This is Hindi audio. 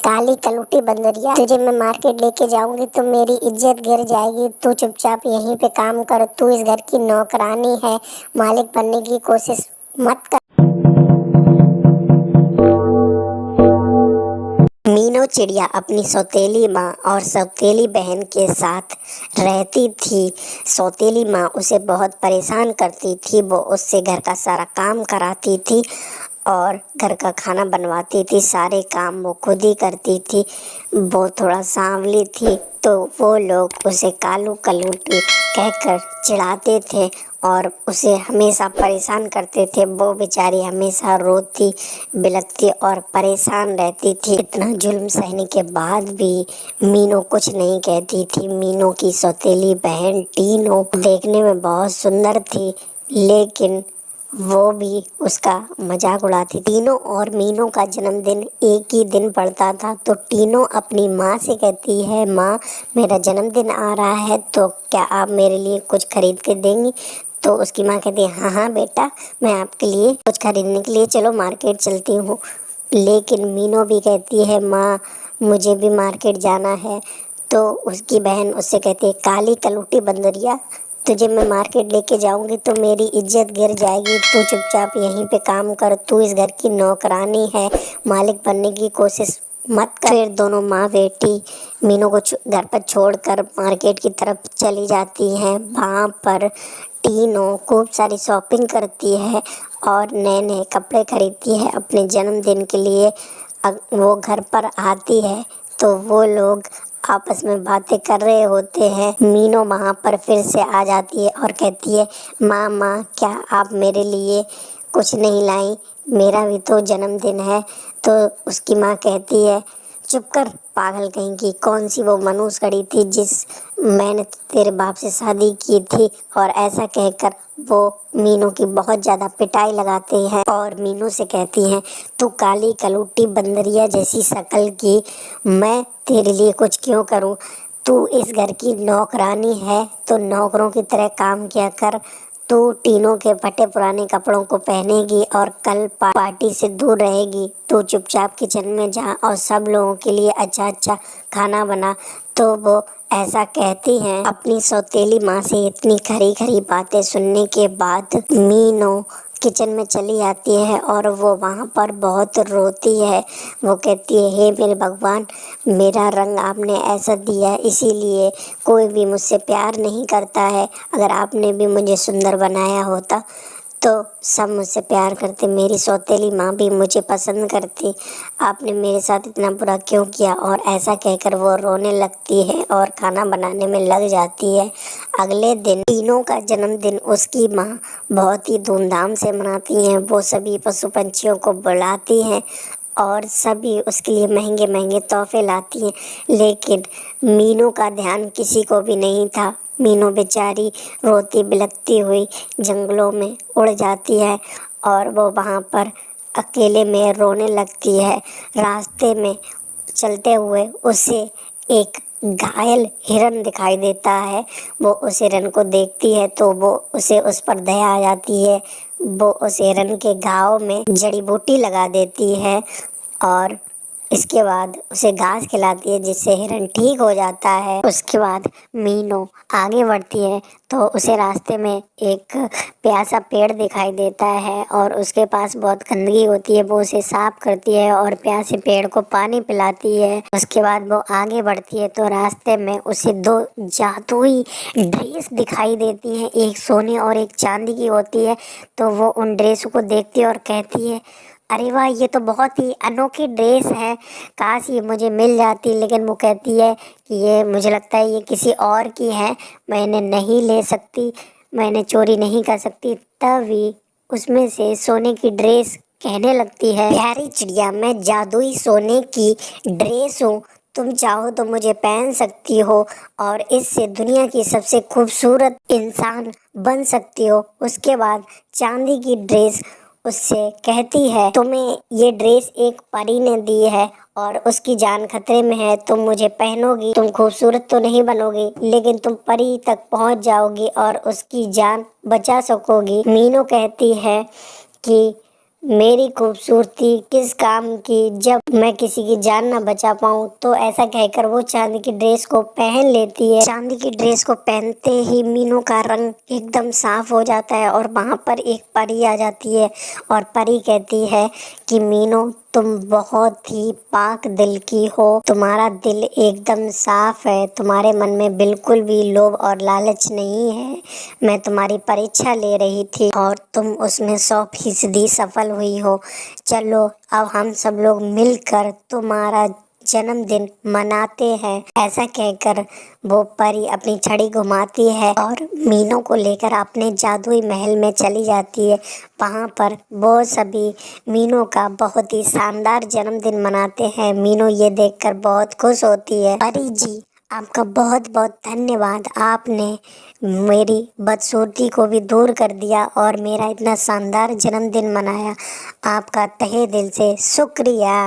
काली कलूटी बंदरिया, तुझे मैं मार्केट लेके जाऊंगी तो मेरी इज्जत गिर जाएगी। तू चुपचाप यहीं पे काम कर, तू इस घर की नौकरानी है, मालिक बनने की कोशिश मत कर। मीनू चिड़िया अपनी सौतेली माँ और सौतेली बहन के साथ रहती थी। सौतेली माँ उसे बहुत परेशान करती थी। वो उससे घर का सारा काम कराती थी और घर का खाना बनवाती थी। सारे काम वो खुद ही करती थी। वो थोड़ा सांवली थी तो वो लोग उसे कालू कलूटी कहकर चिढ़ाते थे और उसे हमेशा परेशान करते थे। वो बेचारी हमेशा रोती बिलखती और परेशान रहती थी। इतना जुल्म सहने के बाद भी मीनू कुछ नहीं कहती थी। मीनू की सौतेली बहन टीनू देखने में बहुत सुंदर थी, लेकिन वो भी उसका मजाक उड़ाती। टीनू और मीनू का जन्मदिन एक ही दिन पड़ता था, तो टीनू अपनी माँ से कहती है, माँ मेरा जन्मदिन आ रहा है तो क्या आप मेरे लिए कुछ खरीद के देंगी? तो उसकी माँ कहती है, हाँ हाँ बेटा, मैं आपके लिए कुछ खरीदने के लिए चलो मार्केट चलती हूँ। लेकिन मीनू भी कहती है, माँ मुझे भी मार्केट जाना है। तो उसकी बहन उससे कहती है, काली कलूटी बंदरिया, तुझे मैं मार्केट लेके जाऊंगी तो मेरी इज्जत गिर जाएगी। तू चुपचाप यहीं पे काम कर, तू इस घर की नौकरानी है, मालिक बनने की कोशिश मत कर। फिर दोनों माँ बेटी मीनू को घर पर छोड़कर मार्केट की तरफ चली जाती हैं। वहाँ पर टीनू खूब सारी शॉपिंग करती है और नए नए कपड़े खरीदती है अपने जन्मदिन के लिए। वो घर पर आती है तो वो लोग आपस में बातें कर रहे होते हैं। मीनू वहाँ पर फिर से आ जाती है और कहती है, माँ क्या आप मेरे लिए कुछ नहीं लाई? मेरा भी तो जन्मदिन है। तो उसकी माँ कहती है, चुप कर पागल कहीं की, कौन सी वो मनूस कड़ी थी जिस मैंने तेरे बाप से शादी की थी? और ऐसा कहकर वो मीनू की बहुत ज़्यादा पिटाई लगाते हैं और मीनू से कहती हैं, तू काली कलूटी बंदरिया जैसी शक्ल की, मैं तेरे लिए कुछ क्यों करूं? तू इस घर की नौकरानी है तो नौकरों की तरह काम किया कर। तू टीनों के फटे पुराने कपड़ों को पहनेगी और कल पार्टी से दूर रहेगी। तू चुपचाप किचन में जा और सब लोगों के लिए अच्छा अच्छा खाना बना। तो वो ऐसा कहती हैं। अपनी सौतेली माँ से इतनी खरी खरी बातें सुनने के बाद मीनू किचन में चली आती है और वो वहाँ पर बहुत रोती है। वो कहती है, हे मेरे भगवान, मेरा रंग आपने ऐसा दिया है, इसीलिए कोई भी मुझसे प्यार नहीं करता है। अगर आपने भी मुझे सुंदर बनाया होता तो सब मुझसे प्यार करते, मेरी सौतेली माँ भी मुझे पसंद करती। आपने मेरे साथ इतना बुरा क्यों किया? और ऐसा कहकर वो रोने लगती है और खाना बनाने में लग जाती है। अगले दिन टीनू का जन्मदिन उसकी माँ बहुत ही धूमधाम से मनाती हैं। वो सभी पशु पंछियों को बुलाती हैं और सभी उसके लिए महंगे महंगे तोहफे लाती हैं, लेकिन मीनू का ध्यान किसी को भी नहीं था। मीनू बेचारी रोती बिलखती हुई जंगलों में उड़ जाती है और वो वहाँ पर अकेले में रोने लगती है। रास्ते में चलते हुए उसे एक घायल हिरन दिखाई देता है। वो उस हिरन को देखती है तो वो उसे उस पर दया आ जाती है। वो उस हिरन के घाव में जड़ी बूटी लगा देती है और इसके बाद उसे घास खिलाती है, जिससे हिरन ठीक हो जाता है। उसके बाद मीनू आगे बढ़ती है तो उसे रास्ते में एक प्यासा पेड़ दिखाई देता है और उसके पास बहुत गंदगी होती है। वो उसे साफ करती है और प्यासे पेड़ को पानी पिलाती है। उसके बाद वो आगे बढ़ती है तो रास्ते में उसे दो जादुई ड्रेस दिखाई देती हैं, एक सोने और एक चांदी की होती है। तो वो उन ड्रेस को देखती है और कहती है, अरे वाह, ये तो बहुत ही अनोखी ड्रेस है, काश ये मुझे मिल जाती। लेकिन वो कहती है कि ये मुझे लगता है ये किसी और की है, मैंने नहीं ले सकती, मैंने चोरी नहीं कर सकती। तभी उसमें से सोने की ड्रेस कहने लगती है, प्यारी चिड़िया, मैं जादुई सोने की ड्रेस हूँ, तुम चाहो तो मुझे पहन सकती हो और इससे दुनिया की सबसे खूबसूरत इंसान बन सकती हो। उसके बाद चांदी की ड्रेस उससे कहती है, तुम्हें ये ड्रेस एक परी ने दी है और उसकी जान खतरे में है, तुम मुझे पहनोगी, तुम खूबसूरत तो नहीं बनोगी लेकिन तुम परी तक पहुंच जाओगी और उसकी जान बचा सकोगी। मीनू कहती है कि मेरी खूबसूरती किस काम की जब मैं किसी की जान ना बचा पाऊँ। तो ऐसा कहकर वो चांदी की ड्रेस को पहन लेती है। चांदी की ड्रेस को पहनते ही मीनू का रंग एकदम साफ हो जाता है और वहाँ पर एक परी आ जाती है और परी कहती है कि मीनू तुम बहुत ही पाक दिल की हो, तुम्हारा दिल एकदम साफ है, तुम्हारे मन में बिल्कुल भी लोभ और लालच नहीं है। मैं तुम्हारी परीक्षा ले रही थी और तुम उसमें 100% सफल हुई हो। चलो अब हम सब लोग मिलकर तुम्हारा जन्मदिन मनाते हैं। ऐसा कहकर वो परी अपनी छड़ी घुमाती है और मीनू को लेकर अपने जादुई महल में चली जाती है। वहाँ पर वो सभी मीनू का बहुत ही शानदार जन्मदिन मनाते हैं। मीनू ये देखकर बहुत खुश होती है। परी जी, आपका बहुत बहुत धन्यवाद। आपने मेरी बदसूरती को भी दूर कर दिया और मेरा इतना शानदार जन्मदिन मनाया। आपका तहे दिल से शुक्रिया।